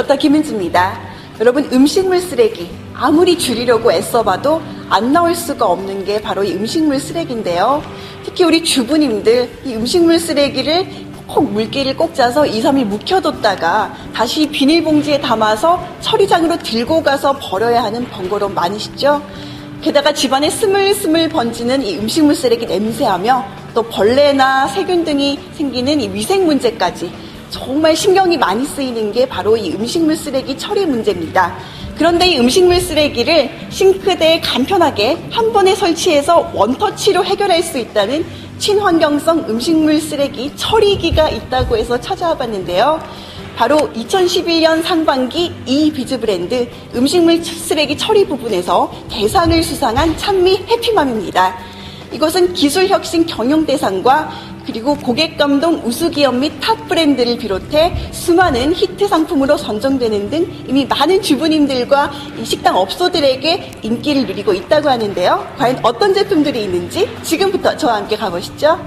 리포터 김은지입니다. 여러분, 음식물 쓰레기 아무리 줄이려고 애써봐도 안 나올 수가 없는 게 바로 이 음식물 쓰레기인데요. 특히 우리 주부님들 이 음식물 쓰레기를 물기를 꼭 짜서 2, 3일 묵혀뒀다가 다시 비닐봉지에 담아서 처리장으로 들고 가서 버려야 하는 번거로움 많으시죠? 게다가 집안에 스물스물 번지는 이 음식물 쓰레기 냄새하며 또 벌레나 세균 등이 생기는 이 위생 문제까지 정말 신경이 많이 쓰이는 게 바로 이 음식물 쓰레기 처리 문제입니다. 그런데 이 음식물 쓰레기를 싱크대에 간편하게 한 번에 설치해서 원터치로 해결할 수 있다는 친환경성 음식물 쓰레기 처리기가 있다고 해서 찾아와 봤는데요. 바로 2011년 상반기 이비즈 브랜드 음식물 쓰레기 처리 부분에서 대상을 수상한 찬미 해피맘입니다. 이것은 기술혁신 경영대상과 그리고 고객감동 우수기업 및 탑 브랜드를 비롯해 수많은 히트 상품으로 선정되는 등 이미 많은 주부님들과 이 식당 업소들에게 인기를 누리고 있다고 하는데요. 과연 어떤 제품들이 있는지 지금부터 저와 함께 가보시죠.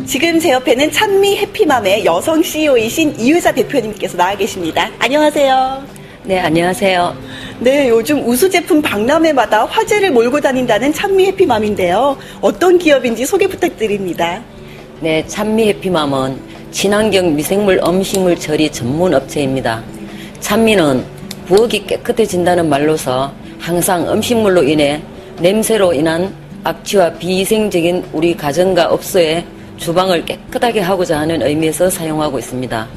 지금 제 옆에는 찬미 해피맘의 여성 CEO이신 이유자 대표님께서 나와 계십니다. 안녕하세요. 네, 안녕하세요. 네, 요즘 우수 제품 박람회마다 화제를 몰고 다닌다는 찬미 해피맘인데요. 어떤 기업인지 소개 부탁드립니다. 네, 찬미 해피맘은 친환경 미생물 음식물 처리 전문 업체입니다. 찬미는 부엌이 깨끗해진다는 말로서 항상 음식물로 인해 냄새로 인한 악취와 비위생적인 우리 가정과 업소에 주방을 깨끗하게 하고자 하는 의미에서 사용하고 있습니다.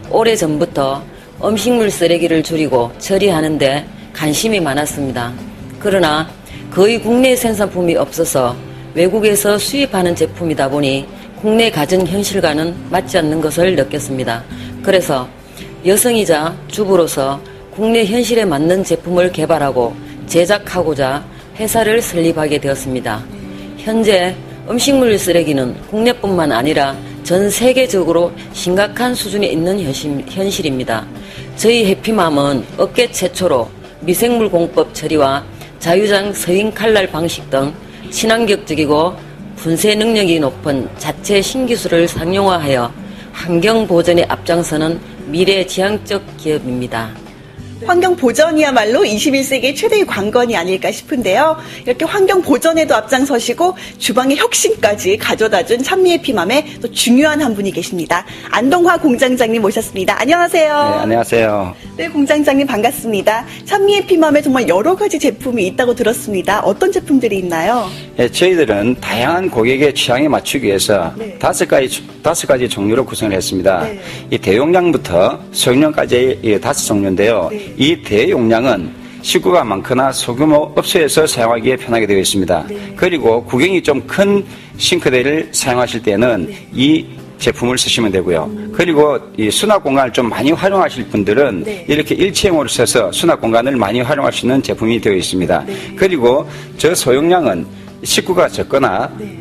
오래전부터 음식물 쓰레기를 줄이고 처리하는데 관심이 많았습니다. 그러나 거의 국내 생산품이 없어서 외국에서 수입하는 제품이다 보니 국내 가정 현실과는 맞지 않는 것을 느꼈습니다. 그래서 여성이자 주부로서 국내 현실에 맞는 제품을 개발하고 제작하고자 회사를 설립하게 되었습니다. 현재 음식물 쓰레기는 국내뿐만 아니라 전 세계적으로 심각한 수준에 있는 현실입니다. 저희 해피맘은 업계 최초로 미생물 공법 처리와 자유장 서인 칼날 방식 등 친환경적이고 분쇄 능력이 높은 자체 신기술을 상용화하여 환경 보전에 앞장서는 미래지향적 기업입니다. 환경 보전이야말로 21세기의 최대의 관건이 아닐까 싶은데요. 이렇게 환경 보전에도 앞장서시고 주방의 혁신까지 가져다준 찬미 해피맘의 또 중요한 한 분이 계십니다. 안동화 공장장님 모셨습니다. 안녕하세요. 네, 안녕하세요. 네, 공장장님 반갑습니다. 찬미 해피맘에 정말 여러 가지 제품이 있다고 들었습니다. 어떤 제품들이 있나요? 네, 저희들은 다양한 고객의 취향에 맞추기 위해서 네. 다섯 가지 종류로 구성을 했습니다. 네. 이 대용량부터 소용량까지 5종류인데요. 네. 이 대용량은 식구가 많거나 소규모 업소에서 사용하기에 편하게 되어 있습니다. 네. 그리고 구경이 좀 큰 싱크대를 사용하실 때는 네. 이 제품을 쓰시면 되고요. 그리고 이 수납 공간을 좀 많이 활용하실 분들은 네. 이렇게 일체형으로 써서 수납 공간을 많이 활용할 수 있는 제품이 되어 있습니다. 네. 그리고 저 소용량은 식구가 적거나 네.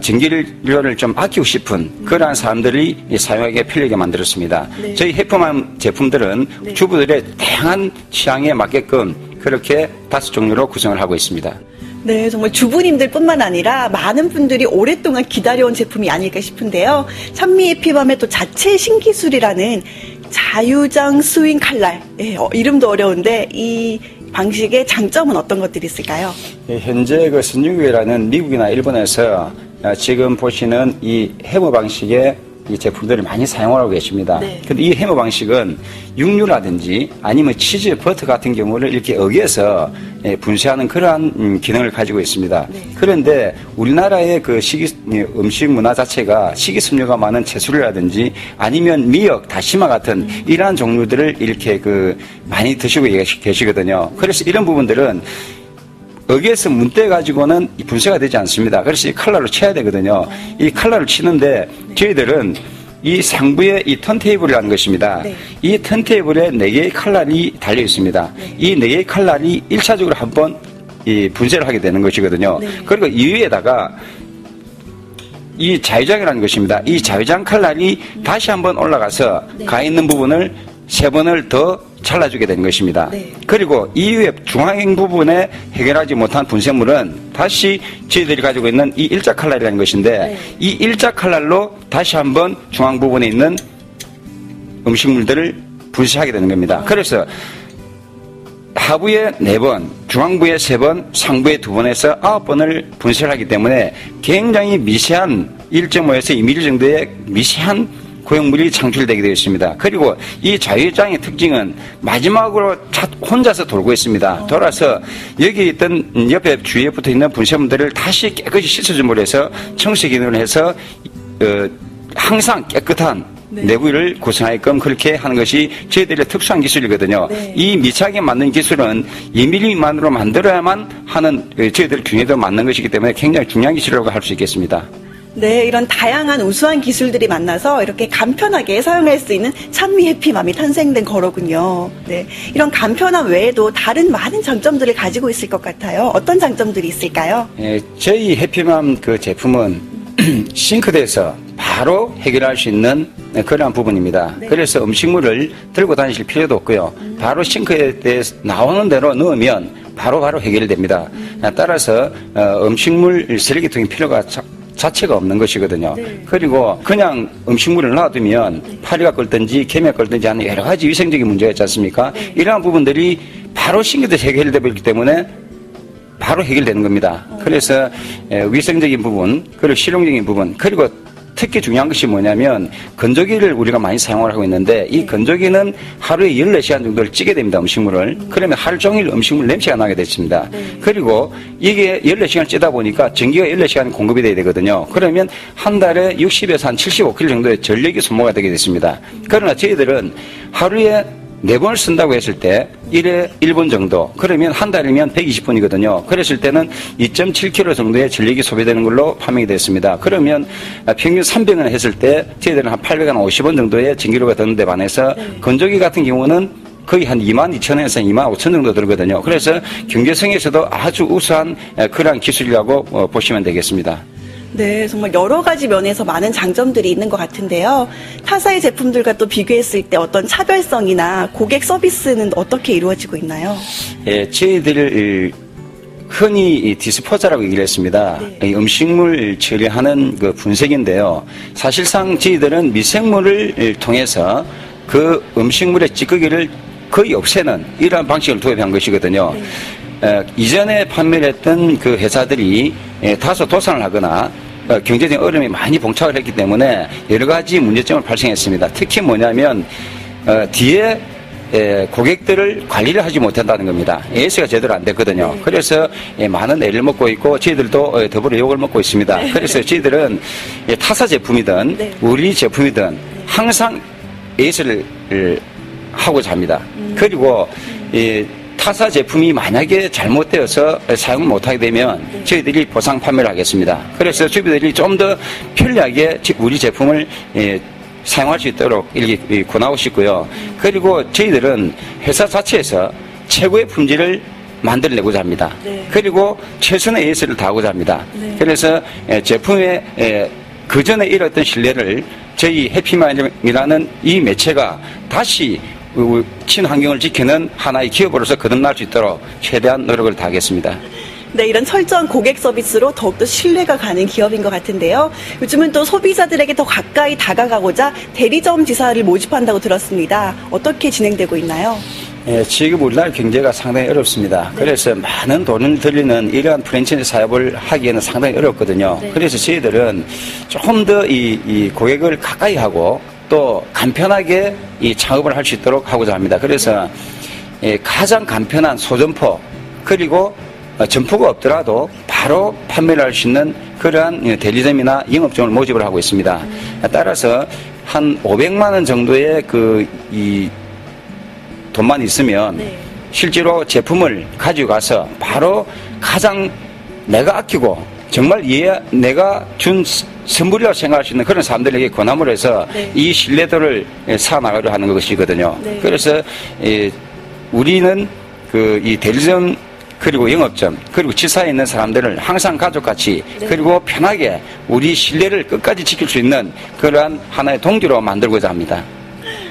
전기료를 좀 아끼고 싶은 그러한 사람들이 사용하기에 편리하게 만들었습니다. 네. 저희 해피맘 제품들은 네. 주부들의 다양한 취향에 맞게끔 그렇게 5종류로 구성을 하고 있습니다. 네, 정말 주부님들뿐만 아니라 많은 분들이 오랫동안 기다려온 제품이 아닐까 싶은데요. 찬미 해피맘의 또 자체 신기술이라는 자유장 스윙 칼날, 이름도 어려운데 이 방식의 장점은 어떤 것들이 있을까요? 현재 그 선진국이라는 미국이나 일본에서 지금 보시는 이 해머 방식의 이 제품들을 많이 사용하고 계십니다. 네. 근데 이 해머 방식은 육류라든지 아니면 치즈, 버터 같은 경우를 이렇게 어기해서 분쇄하는 그러한 기능을 가지고 있습니다. 네. 그런데 우리나라의 그 음식 문화 자체가 식이섬유가 많은 채소류라든지 아니면 미역, 다시마 같은 이러한 종류들을 이렇게 많이 드시고 계시거든요. 그래서 이런 부분들은 여기에서 문대 가지고는 분쇄가 되지 않습니다. 그래서 이 칼날로 쳐야 되거든요. 이 칼날을 치는데 저희들은 이 상부에 이 턴테이블이라는 것입니다. 네. 이 턴테이블에 4개의 칼날이 달려 있습니다. 이 4개의 칼날이 1차적으로 한번 이 분쇄를 하게 되는 것이거든요. 네. 그리고 이위에다가 이 자위장이라는 것입니다. 이 자위장 칼날이 다시 한번 올라가서 네. 가 있는 부분을 3번을 더 잘라주게 되는 것입니다. 네. 그리고 이후에 중앙행 부분에 해결하지 못한 분쇄물은 다시 저희들이 가지고 있는 이 일자 칼날이라는 것인데 네. 이 일자 칼날로 다시 한번 중앙 부분에 있는 음식물들을 분쇄하게 되는 겁니다. 그래서 하부에 4번, 중앙부에 3번, 상부에 2번에서 9번을 분쇄를 하기 때문에 굉장히 미세한 1.5에서 2mm 정도의 미세한 고형물이 창출되게 되어 있습니다. 그리고 이 자유장의 특징은 마지막으로 혼자서 돌고 있습니다. 돌아서 여기 있던 옆에 주위에 붙어 있는 분쇄물들을 다시 깨끗이 씻어줌으로 해서 청소 기능을 해서 항상 깨끗한 네. 내부를 구성하게끔 그렇게 하는 것이 저희들의 특수한 기술이거든요. 네. 이 미착에 맞는 기술은 2mm 미만으로 만들어야만 하는 저희들 균에도 맞는 것이기 때문에 굉장히 중요한 기술이라고 할 수 있겠습니다. 네, 이런 다양한 우수한 기술들이 만나서 이렇게 간편하게 사용할 수 있는 찬미 해피맘이 탄생된 거로군요. 네, 이런 간편함 외에도 다른 많은 장점들을 가지고 있을 것 같아요. 어떤 장점들이 있을까요? 저희 해피맘 그 제품은 싱크대에서 바로 해결할 수 있는 그러한 부분입니다. 네. 그래서 음식물을 들고 다니실 필요도 없고요. 바로 싱크대에 나오는 대로 넣으면 바로 해결됩니다. 따라서 음식물 쓰레기통이 필요가 자체가 없는 것이거든요. 네. 그리고 그냥 음식물을 놔두면 파리가 끓든지 개미가 끓든지 하는 여러 가지 위생적인 문제가 있지 않습니까? 네. 이러한 부분들이 바로 싱크대에서 해결되어 버리기 때문에 바로 해결되는 겁니다. 그래서 위생적인 부분, 그리고 실용적인 부분, 그리고 특히 중요한 것이 뭐냐면 건조기를 우리가 많이 사용을 하고 있는데 이 건조기는 하루에 14시간 정도를 찌게 됩니다. 음식물을. 그러면 하루 종일 음식물 냄새가 나게 됐습니다. 그리고 이게 14시간 찌다 보니까 전기가 14시간 공급이 돼야 되거든요. 그러면 한 달에 60에서 한 75kg 정도의 전력이 소모가 되게 됐습니다. 그러나 저희들은 하루에 4번을 쓴다고 했을 때 1회 1분 정도, 그러면 한 달이면 120분이거든요. 그랬을 때는 2.7kg 정도의 전력이 소비되는 걸로 판명이 됐습니다. 그러면 평균 300원 했을 때 저희들은 한 850원 정도의 전기료가 드는 데 반해서 건조기 같은 경우는 거의 한 22,000원에서 25,000원 정도 들거든요. 그래서 경제성에서도 아주 우수한 그러한 기술이라고 보시면 되겠습니다. 네, 정말 여러 가지 면에서 많은 장점들이 있는 것 같은데요. 타사의 제품들과 또 비교했을 때 어떤 차별성이나 고객 서비스는 어떻게 이루어지고 있나요? 저희들 흔히 디스포자라고 얘기를 했습니다. 네. 음식물 처리하는 그 분쇄기인데요. 사실상 저희들은 미생물을 통해서 그 음식물의 찌꺼기를 거의 없애는 이러한 방식을 도입한 것이거든요. 이전에 판매를 했던 그 회사들이 다소 도산을 하거나 경제적인 어려움이 많이 봉착을 했기 때문에 여러 가지 문제점을 발생했습니다. 특히 뭐냐면 뒤에 고객들을 관리를 하지 못한다는 겁니다. AS가 제대로 안 됐거든요. 그래서 많은 애를 먹고 있고 저희들도 더불어 욕을 먹고 있습니다. 그래서 저희들은 타사 제품이든 우리 제품이든 항상 AS를 하고자 합니다. 그리고 타사 제품이 만약에 잘못되어서 사용을 못하게 되면 저희들이 보상 판매를 하겠습니다. 그래서 저희들이 좀 더 편리하게 우리 제품을 사용할 수 있도록 이렇게 권하고 싶고요. 그리고 저희들은 회사 자체에서 최고의 품질을 만들어내고자 합니다. 네. 그리고 최선의 AS를 다하고자 합니다. 네. 그래서 제품의 그 전에 잃었던 신뢰를 저희 해피맘이라는 이 매체가 다시 친환경을 지키는 하나의 기업으로서 거듭날 수 있도록 최대한 노력을 다하겠습니다. 네, 이런 철저한 고객 서비스로 더욱더 신뢰가 가는 기업인 것 같은데요. 요즘은 또 소비자들에게 더 가까이 다가가고자 대리점 지사를 모집한다고 들었습니다. 어떻게 진행되고 있나요? 지금 우리나라 경제가 상당히 어렵습니다. 그래서 많은 돈을 들이는 이러한 프랜차이즈 사업을 하기에는 상당히 어렵거든요. 그래서 저희들은 조금 더 이 고객을 가까이 하고 또 간편하게 이 창업을 할 수 있도록 하고자 합니다. 그래서 가장 간편한 소점포 그리고 점포가 없더라도 바로 판매를 할 수 있는 그러한 대리점이나 영업점을 모집을 하고 있습니다. 따라서 한 500만 원 정도의 이 돈만 있으면 실제로 제품을 가지고 가서 바로 가장 내가 아끼고 정말 내가 준 선물이라고 생각할 수 있는 그런 사람들에게 권함을 해서 이 신뢰도를 쌓아나가려 하는 것이거든요. 그래서 우리는 이 대리점 그리고 영업점, 그리고 지사에 있는 사람들을 항상 가족같이 그리고 편하게 우리 신뢰를 끝까지 지킬 수 있는 그러한 하나의 동기로 만들고자 합니다.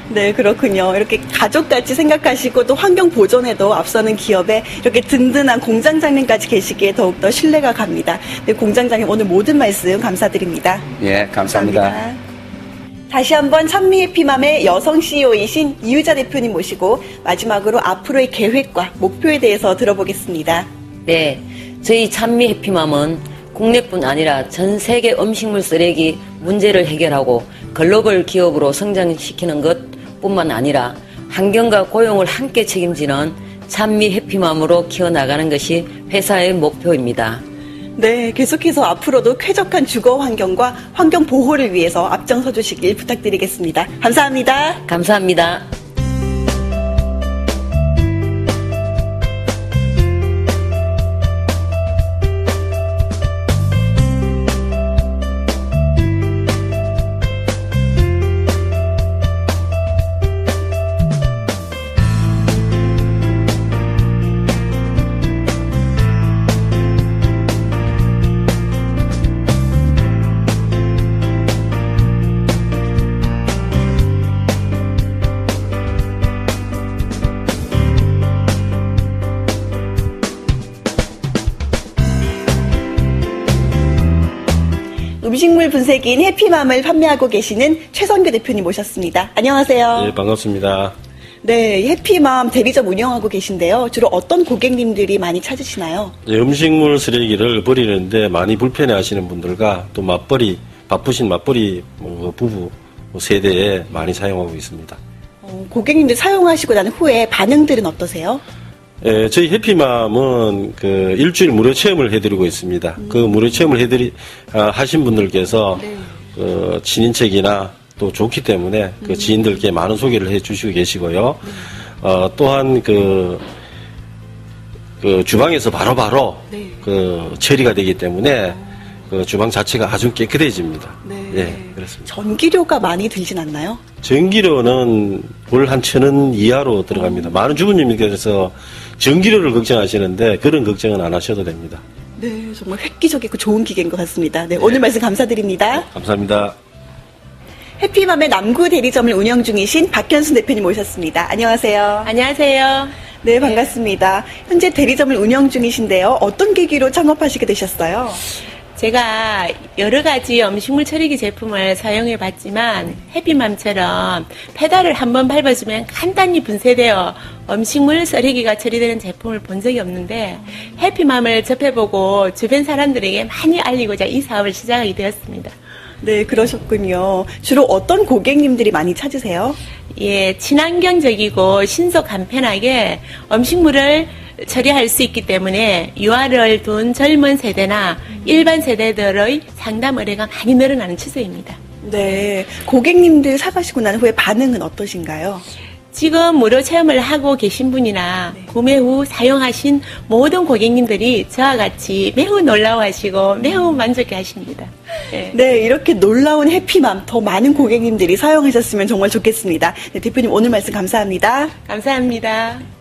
네, 그렇군요. 이렇게 가족같이 생각하시고 또 환경 보존에도 앞서는 기업에 이렇게 든든한 공장장님까지 계시기에 더욱더 신뢰가 갑니다. 네, 공장장님 오늘 모든 말씀 감사드립니다. 예, 감사합니다. 다시 한번 찬미 해피맘의 여성 CEO이신 이유자 대표님 모시고 마지막으로 앞으로의 계획과 목표에 대해서 들어보겠습니다. 네, 저희 찬미 해피맘은 국내뿐 아니라 전 세계 음식물 쓰레기 문제를 해결하고 글로벌 기업으로 성장시키는 것뿐만 아니라 환경과 고용을 함께 책임지는 찬미 해피맘으로 키워나가는 것이 회사의 목표입니다. 네, 계속해서 앞으로도 쾌적한 주거 환경과 환경 보호를 위해서 앞장서 주시길 부탁드리겠습니다. 감사합니다. 감사합니다. 음식물 분쇄기인 해피맘을 판매하고 계시는 최선규 대표님 모셨습니다. 안녕하세요. 네, 반갑습니다. 네, 해피맘 대리점 운영하고 계신데요. 주로 어떤 고객님들이 많이 찾으시나요? 네, 음식물 쓰레기를 버리는데 많이 불편해 하시는 분들과 또 바쁘신 맞벌이 부부 세대에 많이 사용하고 있습니다. 고객님들 사용하시고 난 후에 반응들은 어떠세요? 저희 해피맘은 그 일주일 무료 체험을 해드리고 있습니다. 그 무료 체험을 하신 분들께서 친인척이나 또 좋기 때문에 그 지인들께 많은 소개를 해 주시고 계시고요. 또한 그 주방에서 바로바로 처리가 되기 때문에 그 주방 자체가 아주 깨끗해집니다. 네. 예, 그렇습니다. 전기료가 많이 들진 않나요? 전기료는 월 한 1,000원 이하로 들어갑니다. 많은 주부님께서 전기료를 걱정하시는데 그런 걱정은 안 하셔도 됩니다. 네, 정말 획기적이고 좋은 기계인 것 같습니다. 네, 오늘 말씀 감사드립니다. 감사합니다. 해피맘의 남구 대리점을 운영 중이신 박현순 대표님 모셨습니다. 안녕하세요. 안녕하세요. 네, 반갑습니다. 현재 대리점을 운영 중이신데요. 어떤 계기로 창업하시게 되셨어요? 제가 여러 가지 음식물 처리기 제품을 사용해 봤지만 해피맘처럼 페달을 한번 밟아주면 간단히 분쇄되어 음식물 쓰레기가 처리되는 제품을 본 적이 없는데 해피맘을 접해보고 주변 사람들에게 많이 알리고자 이 사업을 시작하게 되었습니다. 네, 그러셨군요. 주로 어떤 고객님들이 많이 찾으세요? 예, 친환경적이고 신속 간편하게 음식물을 처리할 수 있기 때문에 유아를 둔 젊은 세대나 일반 세대들의 상담 의뢰가 많이 늘어나는 추세입니다. 네, 고객님들 사가시고 난 후에 반응은 어떠신가요? 지금 무료 체험을 하고 계신 분이나 구매 후 사용하신 모든 고객님들이 저와 같이 매우 놀라워하시고 매우 만족해 하십니다. 네. 네, 이렇게 놀라운 해피맘 더 많은 고객님들이 사용하셨으면 정말 좋겠습니다. 네, 대표님 오늘 말씀 감사합니다. 감사합니다.